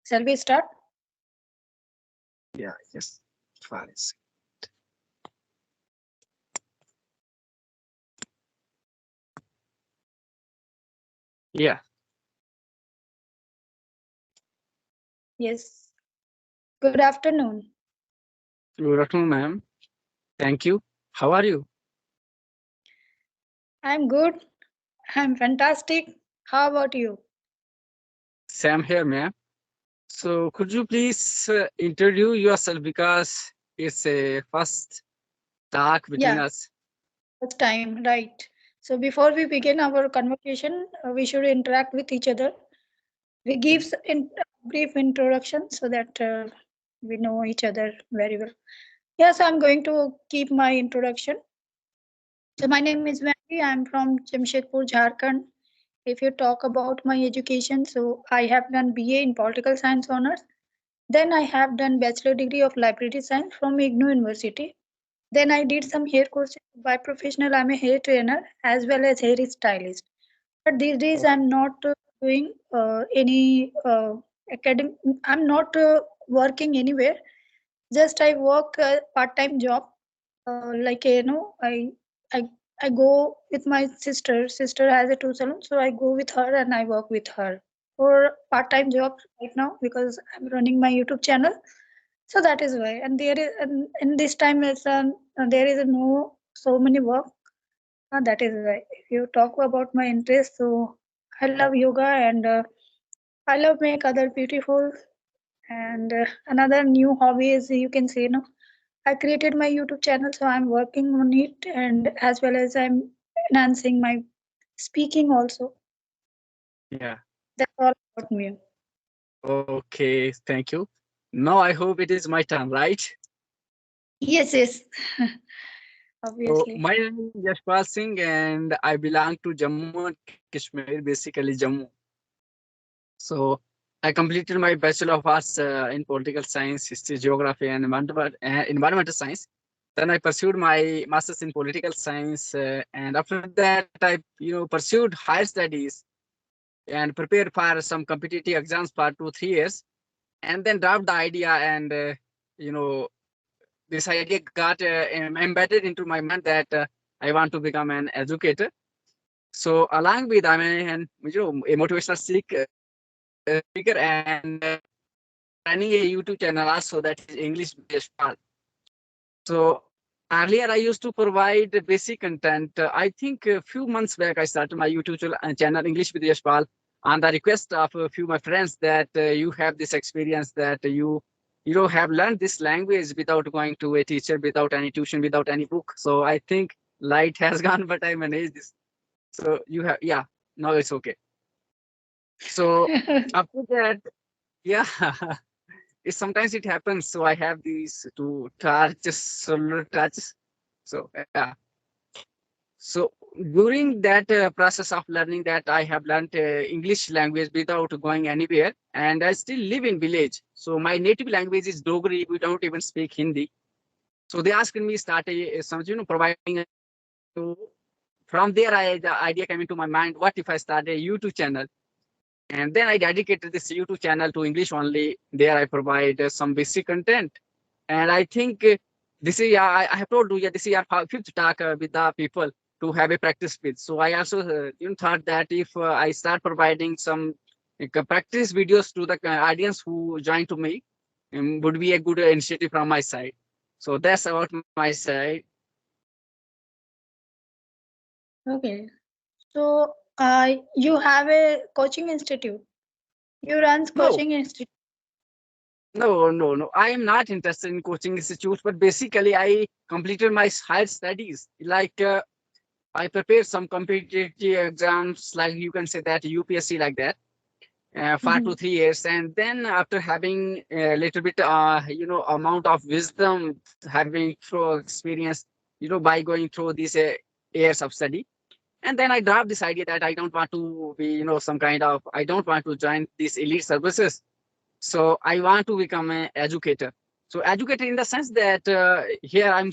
Shall we start? Yeah, yes. Fine. Yeah. Yes. Good afternoon. Good afternoon, ma'am. Thank you. How are you? I'm good. I'm fantastic. How about you? Sam here, ma'am. So could you please introduce yourself because it's a first talk between Yeah, us. it's time, right. So before we begin our conversation, we should interact with each other. We give brief introduction so that we know each other very well. Yes, I'm going to keep my introduction. So my name is Vandy. I'm from Jamshedpur, Jharkhand. If you talk about my education, so I have done BA in Political Science honors. Then I have done Bachelor degree of Library Science from IGNOU University. Then I did some hair courses. By professional, I'm a hair trainer as well as hair stylist. But these days, Okay. I'm not doing any academic. I'm not working anywhere. Just I work a part-time job. I I go with my sister. Sister has a two salon, so I go with her and I work with her for part-time job right now because I'm running my YouTube channel. So that is why. And there is and in this time is there is no so many work. That is why. If you talk about my interest, so I love yoga and I love make other beautiful. And another new hobby is you can say no. I created my YouTube channel, so I'm working on it, and as well as I'm enhancing my speaking also. Yeah. That's all about me. Okay. Thank you. Now I hope it is my turn, right? Yes, yes, So obviously. my name is Yashpal Singh and I belong to Jammu and Kashmir, basically Jammu. So I completed my Bachelor of Arts in Political Science, History, Geography, and Environmental Science. Then I pursued my Masters in Political Science, and after that I, pursued higher studies and prepared for some competitive exams for 2 3 years, and then dropped the idea. And you know, this idea got embedded into my mind that I want to become an educator. So along with I'm a motivational speaker and running a YouTube channel also that is English based. So earlier I used to provide basic content. I think a few months back I started my YouTube channel English with Yashpal on the request of a few of my friends that you have this experience that you have learned this language without going to a teacher, without any tuition, without any book. So I think light has gone, but I managed this. So you have, yeah, now it's okay. So after that, yeah, sometimes it happens. So I have these two touches, solar touches. So yeah. So during that process of learning that I have learned English language without going anywhere, and I still live in village. So my native language is Dogri. We don't even speak Hindi. So they asked me start some providing. So from there, the idea came into my mind. What if I start a YouTube channel? And then I dedicated this YouTube channel to English only. There I provide some basic content. And I think this is, I have told you, yeah, this is our fifth talk with the people to have a practice with. So I also thought that if I start providing some practice videos to the audience who join to me, would be a good initiative from my side. So that's about my side. Okay. So you have a coaching institute. You run No, coaching institute. no. I am not interested in coaching institutes, but basically I completed my higher studies. Like I prepared some competitive exams, like you can say that UPSC, like that, for Mhm. 2 3 years, and then after having a little bit, amount of wisdom, having through experience, by going through these years of study, and then I dropped this idea that I don't want to be, some kind of, I don't want to join these elite services. So I want to become an educator. So educator in the sense that here I'm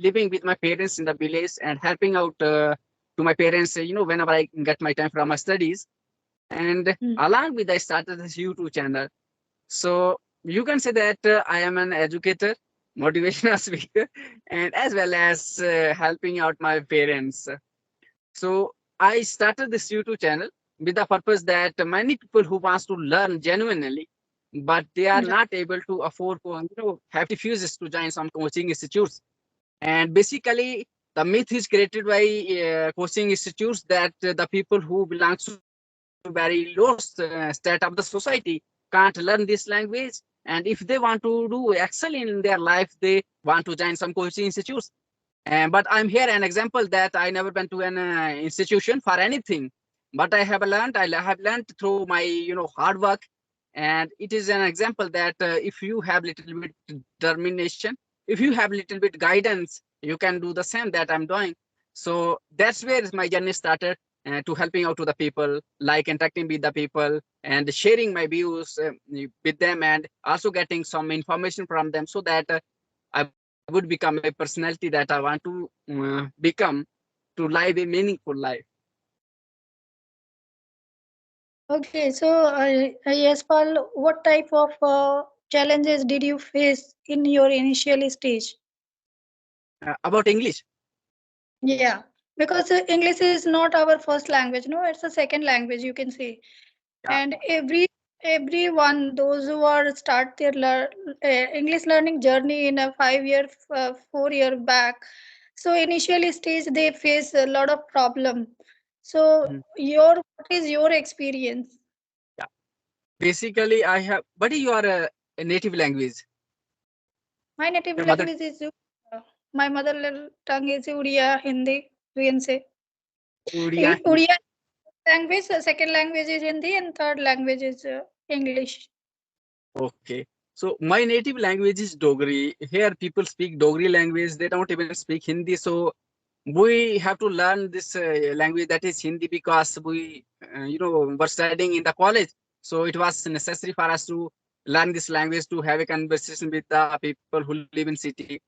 living with my parents in the village and helping out to my parents, whenever I get my time from my studies. And Mm. along with I started this YouTube channel. So you can say that I am an educator, motivational speaker, and as well as helping out my parents. So I started this YouTube channel with the purpose that many people who wants to learn genuinely, but they are not able to afford, hefty fees to join some coaching institutes. And basically, the myth is created by coaching institutes that the people who belong to very low state of the society can't learn this language. And if they want to do excel in their life, they want to join some coaching institutes. But I'm here an example that I never went to an institution for anything. But I have learned through my hard work, and it is an example that if you have little bit determination, if you have little bit guidance, you can do the same that I'm doing. So that's where my journey started. To helping out to the people, like interacting with the people and sharing my views with them, and also getting some information from them, so that I would become a personality that I want to become to live a meaningful life. Okay, so yes, Paul, what type of challenges did you face in your initial stage? About English. Yeah, because English is not our first language, no, it's a second language, you can say. Yeah. And everyone, those who are start their English learning journey in a 5 year, 4 year back. So initially stage they face a lot of problem. So Mhm. what is your experience? Yeah. Basically, I have. What is your native language? My native Your mother language is my mother tongue is Uriya, Hindi, you can say. Odia. Uriya language, second language is Hindi, and third language is English. Okay. So my native language is Dogri. Here people speak Dogri language. They don't even speak Hindi. So we have to learn this language, that is Hindi, because we were studying in the college. So it was necessary for us to learn this language to have a conversation with the people who live in city.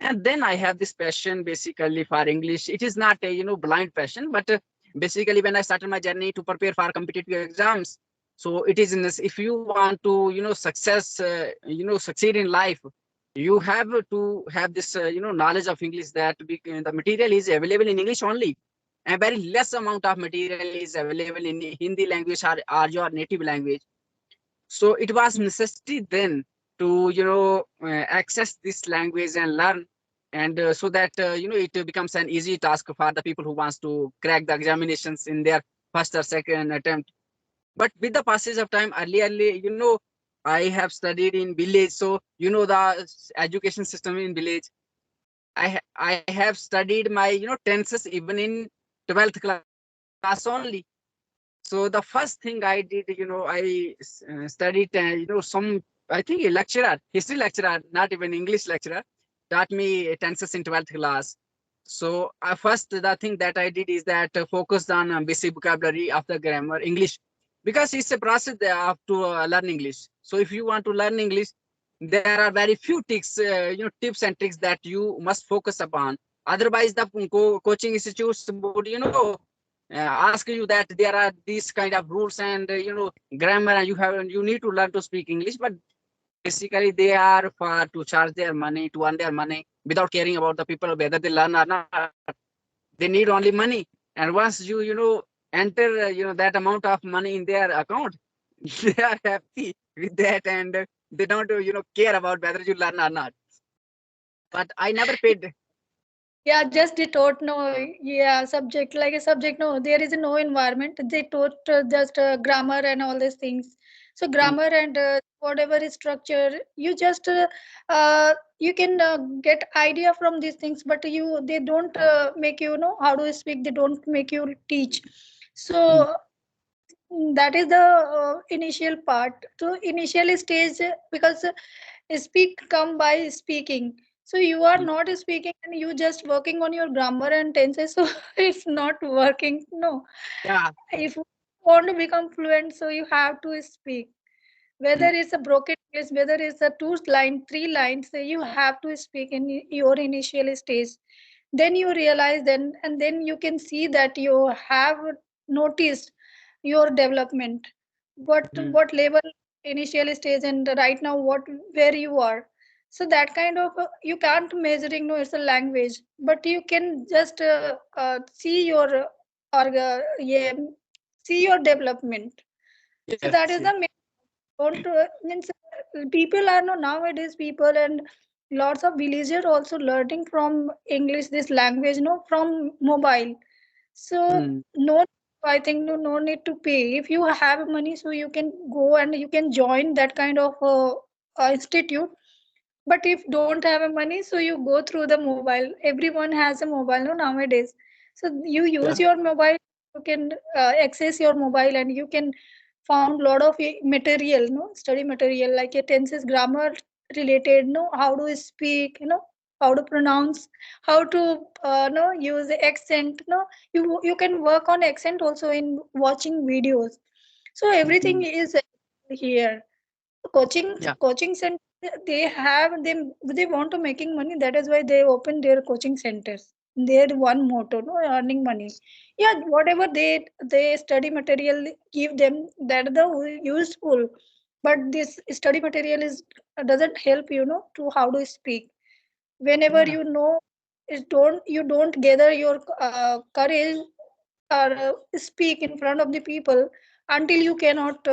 And then I have this passion basically for English. It is not a blind passion, but basically when I started my journey to prepare for competitive exams, so it is if you want to succeed in life, you have to have this knowledge of English, that the material is available in English only, and very less amount of material is available in Hindi language, or your native language. So it was necessity then to access this language and learn, and so that it becomes an easy task for the people who wants to crack the examinations in their first or second attempt. But with the passage of time, early, I have studied in village, so the education system in village. I have studied my tenses even in 12th class only. So the first thing I did, studied, I think a lecturer, history lecturer, not even English lecturer, taught me tenses in 12th class. So first, the thing that I did is that focused on basic vocabulary of the grammar English, because it's a process of to learn English. So if you want to learn English, there are very few tips and tricks that you must focus upon. Otherwise, the coaching institutes would ask you that there are these kind of rules and grammar, and you need to learn to speak English. But basically they are for to charge their money, to earn their money, without caring about the people whether they learn or not. They need only money. And once you enter that amount of money in their account, they are happy with that, and they don't care about whether you learn or not. But I never paid. Yeah, just they taught no, yeah, subject like a subject. No, there is no environment. They taught just grammar and all these things. So Mm, grammar and whatever is structure, you just you can get idea from these things, but you they don't make you know how to speak. They don't make you teach. mm, So that is the initial part. So initial stage because speak come by speaking. So you are mm. not speaking and you just working on your grammar and tenses. So it's not working. No, Yeah. if you want to become fluent, so you have to speak. Whether Mm, it's a broken English, whether it's a two line, three lines, so you have to speak in your initial stage. Then you realize then, and then you can see that you have noticed your development. What mm. what level initial stage and right now what where you are. So that kind of you can't measuring no it's a language, but you can just see your yeah, see your development. So that Yes, is yes. the main. Don't means people are no nowadays people and lots of villagers also learning from English this language no from mobile. So Hmm. no, I think no need to pay. If you have money, so you can go and you can join that kind of institute. But if don't have a money, so you go through the mobile. Everyone has a mobile no, nowadays. So you use Yeah. your mobile. You can access your mobile and you can found lot of material, no study material like a tenses, grammar related, no how to speak, how to pronounce, how to no use the accent, no you can work on accent also in watching videos. So everything Mhm. is here. Yeah. Coaching center they have them, they want to making money, that is why they open their coaching centers. Their one motto no earning money. Yeah, whatever they study material give them, that the useful. But this study material is doesn't help to how to speak. Whenever Yeah. is don't you don't gather your courage or speak in front of the people until you cannot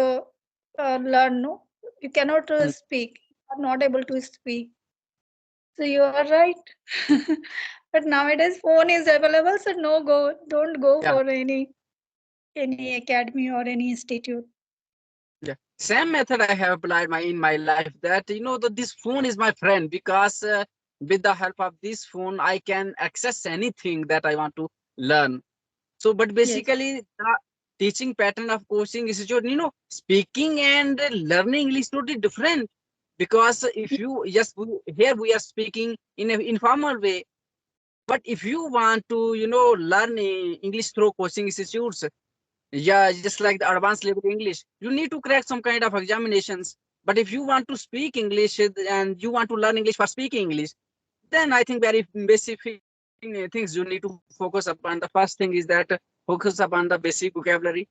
learn, no you cannot Mm. speak, you are not able to speak. So you are right. But nowadays phone is available, so no go don't go Yeah. for any academy or any institute. Yeah. Same method I have applied my life, that that this phone is my friend, because with the help of this phone I can access anything that I want to learn. So, but Yes. basically, the teaching pattern of coaching is speaking and learning English totally different. Because if you just here we are speaking in an informal way, but if you want to learn English through coaching institutes, yeah, just like the advanced level English, you need to crack some kind of examinations. But if you want to speak English and you want to learn English for speaking English, then I think very basic things you need to focus upon. The first thing is that focus upon the basic vocabulary.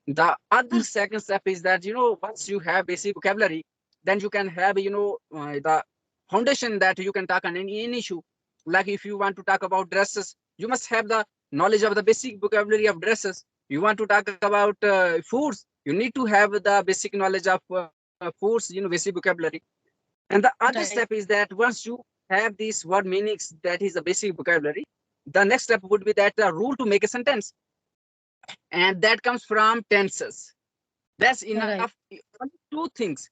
The other Mm. second step is that once you have basic vocabulary, then you can have the foundation that you can talk on any issue. Like if you want to talk about dresses, you must have the knowledge of the basic vocabulary of dresses. You want to talk about foods, you need to have the basic knowledge of foods, basic vocabulary. And the other step Right. is that once you have these word meanings, that is the basic vocabulary, the next step would be that the rule to make a sentence, and that comes from tenses. That's enough. Right. Only two things.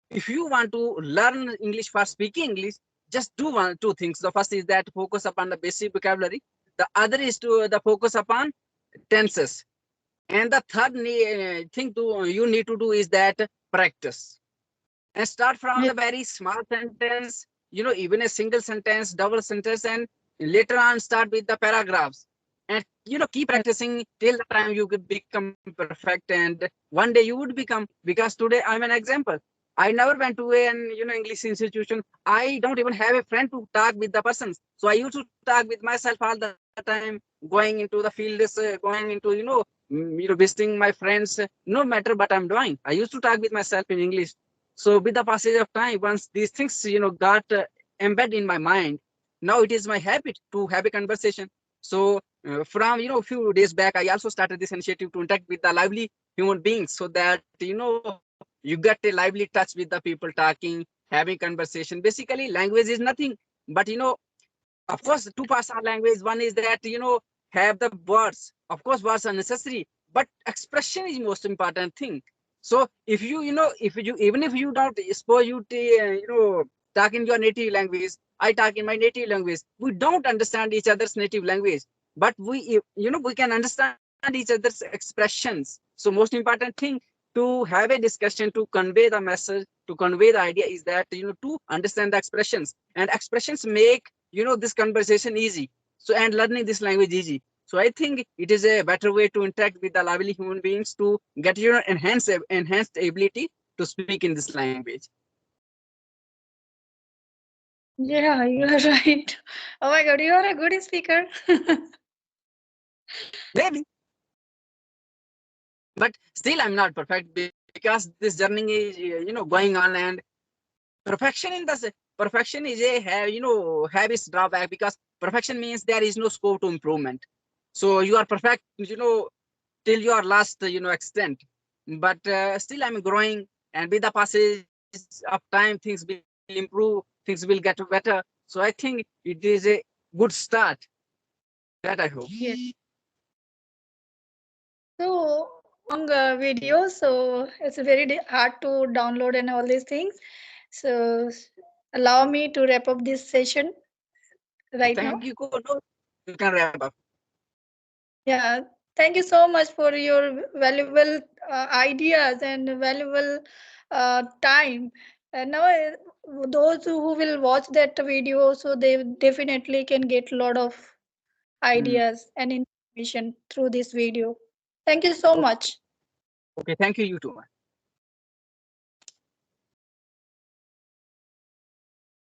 If you want to learn English for speaking English, just do two things. The first is that focus upon the basic vocabulary. The other is to the focus upon tenses. And the third thing to you need to do is that practice, and start from Yes. the very small sentence, even a single sentence, double sentence, and later on start with the paragraphs. And keep Yes. practicing till the time you could become perfect, and one day you would become. Because today I'm an example. I never went to an English institution. I don't even have a friend to talk with the persons. So I used to talk with myself all the time, going into the fields, going into visiting my friends. No matter what I'm doing, I used to talk with myself in English. So with the passage of time, once these things got embedded in my mind, now it is my habit to have a conversation. So from a few days back, I also started this initiative to interact with the lively human beings, so that you get a lively touch with the people talking, having conversation. Basically, language is nothing but of course two parts are language. One is that have the words. Of course words are necessary, but expression is most important thing. So if if you, even if you don't suppose you talk in your native language, I talk in my native language, we don't understand each other's native language, but we can understand each other's expressions. So most important thing to have a discussion, to convey the message, to convey the idea, is that to understand the expressions, and expressions make this conversation easy, so and learning this language easy. So I think it is a better way to interact with the lively human beings, to get enhanced ability to speak in this language. Yeah, you are right. Oh my god, you are a good speaker. Maybe, but still I'm not perfect, because because this journey is going on, and perfection in the perfection is a have its drawback, because perfection means there is no scope to improvement. So you are perfect, till your last extent, but still I'm growing, and with the passage of time things will improve, things will get better. So I think it is a good start, that I hope. Yes. So long video, so it's very hard to download and all these things. So allow me to wrap up this session right now. Thank you. Go, no, you can wrap up. Yeah, thank you so much for your valuable ideas and valuable time. And now, those who will watch that video, so they definitely can get a lot of Mm. ideas and information through this video. Thank you so Okay, much. okay, thank you, you too.